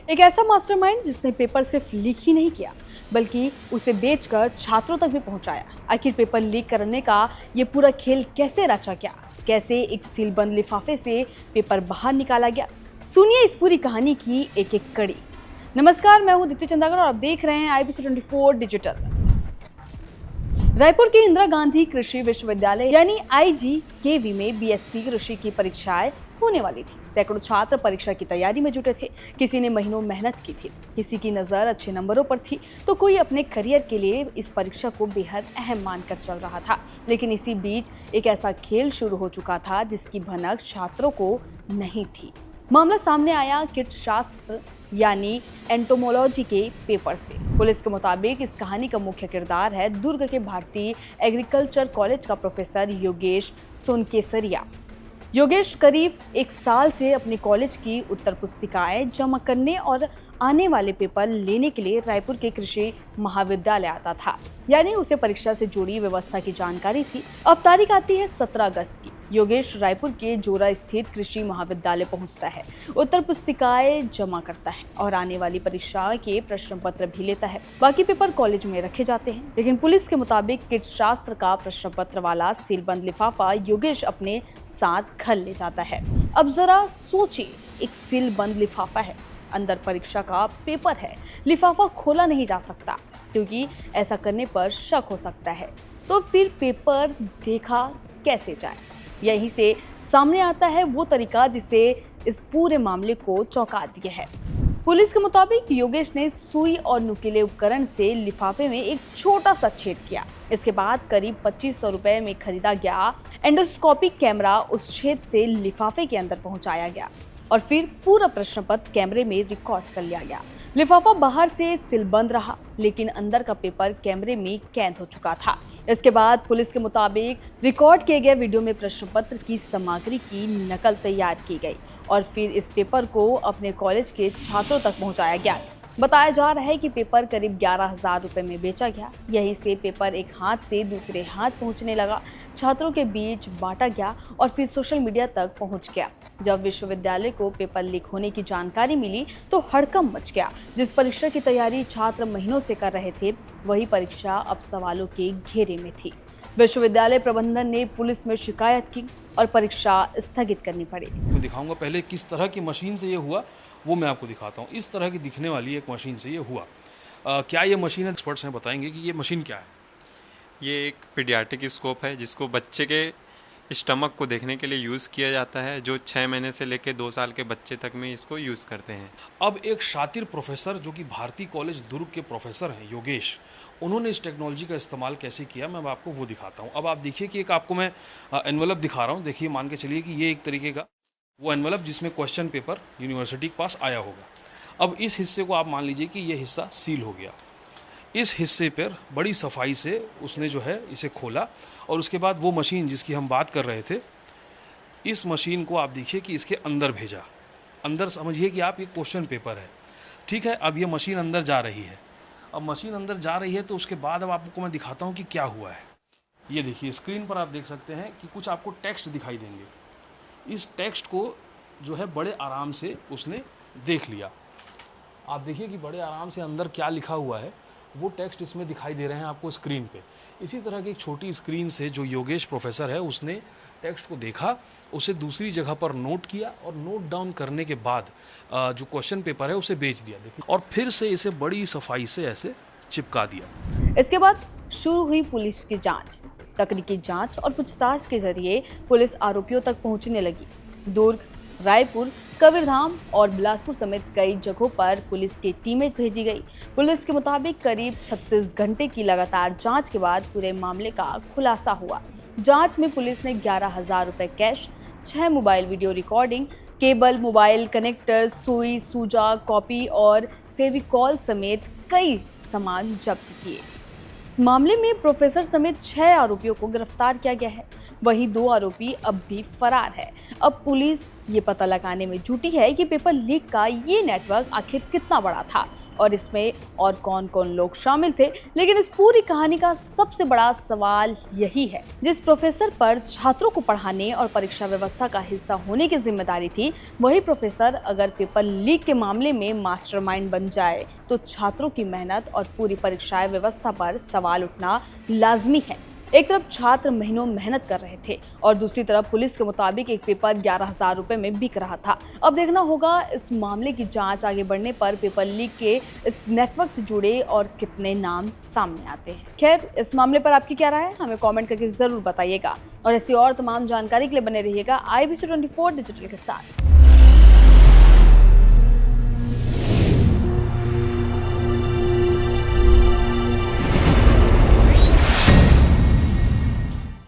एक ऐसा मास्टरमाइंड जिसने पेपर सिर्फ लीक ही नहीं किया बल्कि उसे बेचकर छात्रों तक भी पहुंचाया। आखिर पेपर लीक करने का ये पूरा खेल कैसे रचा गया, कैसे एक सीलबंद लिफाफे से पेपर बाहर निकाला गया, सुनिए इस पूरी कहानी की एक एक कड़ी। नमस्कार, मैं हूं दीप्ति चंदागर और आप देख रहे हैं IBC 24 डिजिटल। रायपुर के इंदिरा गांधी कृषि विश्वविद्यालय यानी IGKV में BSc कृषि की परीक्षाएं होने वाली थी। सैकड़ों छात्र परीक्षा की तैयारी में जुटे थे। किसी ने महीनों मेहनत की थी, किसी की नजर अच्छे नंबरों पर थी, तो कोई अपने करियर के लिए इस परीक्षा को बेहद अहम मानकर चल रहा था। लेकिन इसी बीच एक ऐसा खेल शुरू हो चुका था जिसकी भनक छात्रों को नहीं थी। मामला सामने आया कीट शास्त्र यानी एंटोमोलॉजी के पेपर से। पुलिस के मुताबिक इस कहानी का मुख्य किरदार है दुर्ग के भारतीय एग्रीकल्चर कॉलेज का प्रोफेसर योगेश सोनकेसरिया। योगेश करीब एक साल से अपने कॉलेज की उत्तर पुस्तिकाएं जमा करने और आने वाले पेपर लेने के लिए रायपुर के कृषि महाविद्यालय आता था, यानी उसे परीक्षा से जुड़ी व्यवस्था की जानकारी थी। अब तारीख आती है 17 अगस्त की। योगेश रायपुर के जोरा स्थित कृषि महाविद्यालय पहुंचता है, उत्तर पुस्तिकाएं जमा करता है और आने वाली परीक्षा के प्रश्न पत्र भी लेता है। बाकी पेपर कॉलेज में रखे जाते हैं, लेकिन पुलिस के मुताबिक कीट शास्त्र का प्रश्न पत्र वाला सीलबंद लिफाफा योगेश अपने साथ घर ले जाता है। अब जरा सोचिए, एक सीलबंद लिफाफा है, अंदर परीक्षा का पेपर है, लिफाफा खोला नहीं जा सकता क्योंकि ऐसा करने पर शक हो सकता है। तो फिर पेपर देखा कैसे जाए? यहीं से सामने आता है वो तरीका जिसे इस पूरे मामले को चौंका दिया है। पुलिस के मुताबिक योगेश ने सुई और नुकीले उपकरण से लिफाफे में एक छोटा सा छेद किया। इसके बाद करीब 2500 रुपए में खरीदा गया एंडोस्कोपिक कैमरा उस छेद से लिफाफे के अंदर पहुंचाया गया और फिर पूरा प्रश्न पत्र कैमरे में रिकॉर्ड कर लिया गया। लिफाफा बाहर से सीलबंद रहा, लेकिन अंदर का पेपर कैमरे में कैद हो चुका था। इसके बाद पुलिस के मुताबिक रिकॉर्ड किए गए वीडियो में प्रश्न पत्र की सामग्री की नकल तैयार की गई और फिर इस पेपर को अपने कॉलेज के छात्रों तक पहुंचाया गया। बताया जा रहा है कि पेपर करीब 11,000 रुपए में बेचा गया। यहीं से पेपर एक हाथ से दूसरे हाथ पहुंचने लगा, छात्रों के बीच बांटा गया और फिर सोशल मीडिया तक पहुंच गया। जब विश्वविद्यालय को पेपर लीक होने की जानकारी मिली तो हड़कंप मच गया। जिस परीक्षा की तैयारी छात्र महीनों से कर रहे थे, वही परीक्षा अब सवालों के घेरे में थी। विश्वविद्यालय प्रबंधन ने पुलिस में शिकायत की और परीक्षा स्थगित करनी पड़ी। मैं दिखाऊंगा पहले किस तरह की मशीन से ये हुआ, वो मैं आपको दिखाता हूँ। इस तरह की दिखने वाली एक मशीन से ये हुआ। क्या ये मशीन है? एक्सपर्ट्स हैं, बताएंगे कि ये मशीन क्या है। ये एक पीडियाट्रिक स्कोप है जिसको बच्चे के स्टमक को देखने के लिए यूज़ किया जाता है, जो 6 महीने से लेकर 2 साल के बच्चे तक में इसको यूज़ करते हैं। अब एक शातिर प्रोफेसर जो कि भारतीय कॉलेज दुर्ग के प्रोफेसर हैं योगेश, उन्होंने इस टेक्नोलॉजी का इस्तेमाल कैसे किया मैं आपको वो दिखाता हूँ। अब आप देखिए कि एक आपको मैं एनवेलप दिखा रहा हूँ। देखिए, मान के चलिए कि ये एक तरीके का वो एनवेलप जिसमें क्वेश्चन पेपर यूनिवर्सिटी के पास आया होगा। अब इस हिस्से को आप मान लीजिए कि ये हिस्सा सील हो गया। इस हिस्से पर बड़ी सफाई से उसने जो है इसे खोला और उसके बाद वो मशीन जिसकी हम बात कर रहे थे, इस मशीन को आप देखिए कि इसके अंदर भेजा। अंदर समझिए कि आप ये क्वेश्चन पेपर है, ठीक है। अब ये मशीन अंदर जा रही है। अब मशीन अंदर जा रही है तो उसके बाद अब आपको मैं दिखाता हूँ कि क्या हुआ है। ये देखिए, स्क्रीन पर आप देख सकते हैं कि कुछ आपको टेक्स्ट दिखाई देंगे। इस टेक्स्ट को जो है बड़े आराम से उसने देख लिया। आप देखिए कि बड़े आराम से अंदर क्या लिखा हुआ है, वो टेक्स्ट इसमें दिखाई दे रहे हैं आपको स्क्रीन पे। इसी तरह की एक छोटी स्क्रीन से जो योगेश प्रोफेसर है उसने टेक्स्ट को देखा, उसे दूसरी जगह पर नोट किया और नोट डाउन करने के बाद जो क्वेश्चन पेपर है उसे बेच दिया। देखिए, और फिर से इसे बड़ी सफाई से ऐसे चिपका दिया। इसके बाद शुरू हुई पुलिस की जांच। तकनीकी जांच और पूछताछ के जरिए पुलिस आरोपियों तक पहुंचने लगी। दुर्ग, रायपुर, कबीरधाम और बिलासपुर समेत कई जगहों पर पुलिस की टीमें भेजी गई। पुलिस के मुताबिक करीब 36 घंटे की लगातार जांच के बाद पूरे मामले का खुलासा हुआ। जांच में पुलिस ने 11,000 रुपए cash, 6 mobile video recording, cable, mobile connector, सुई, सूजा, कॉपी और फेविकॉल समेत कई सामान जब्त किए। इस मामले में प्रोफेसर समेत 6 आरोपियों को गिरफ्तार किया गया है। वहीं 2 आरोपी अब भी फरार है। अब पुलिस ये पता लगाने में जुटी है कि पेपर लीक का ये नेटवर्क आखिर कितना बड़ा था और इसमें और कौन-कौन लोग शामिल थे। लेकिन इस पूरी कहानी का सबसे बड़ा सवाल यही है, जिस प्रोफेसर पर छात्रों को पढ़ाने और परीक्षा व्यवस्था का हिस्सा होने की जिम्मेदारी थी, वही प्रोफेसर अगर पेपर लीक के मामले में मास्टरमाइंड बन जाए तो छात्रों की मेहनत और पूरी परीक्षा व्यवस्था पर सवाल उठना लाजमी है। एक तरफ छात्र महीनों मेहनत कर रहे थे और दूसरी तरफ पुलिस के मुताबिक एक पेपर 11,000 रुपए में बिक रहा था। अब देखना होगा इस मामले की जांच आगे बढ़ने पर पेपर लीक के इस नेटवर्क से जुड़े और कितने नाम सामने आते हैं। खैर, इस मामले पर आपकी क्या राय है, हमें कमेंट करके जरूर बताइएगा और ऐसी और तमाम जानकारी के लिए बने रहिएगा IBC 24 डिजिटल के साथ।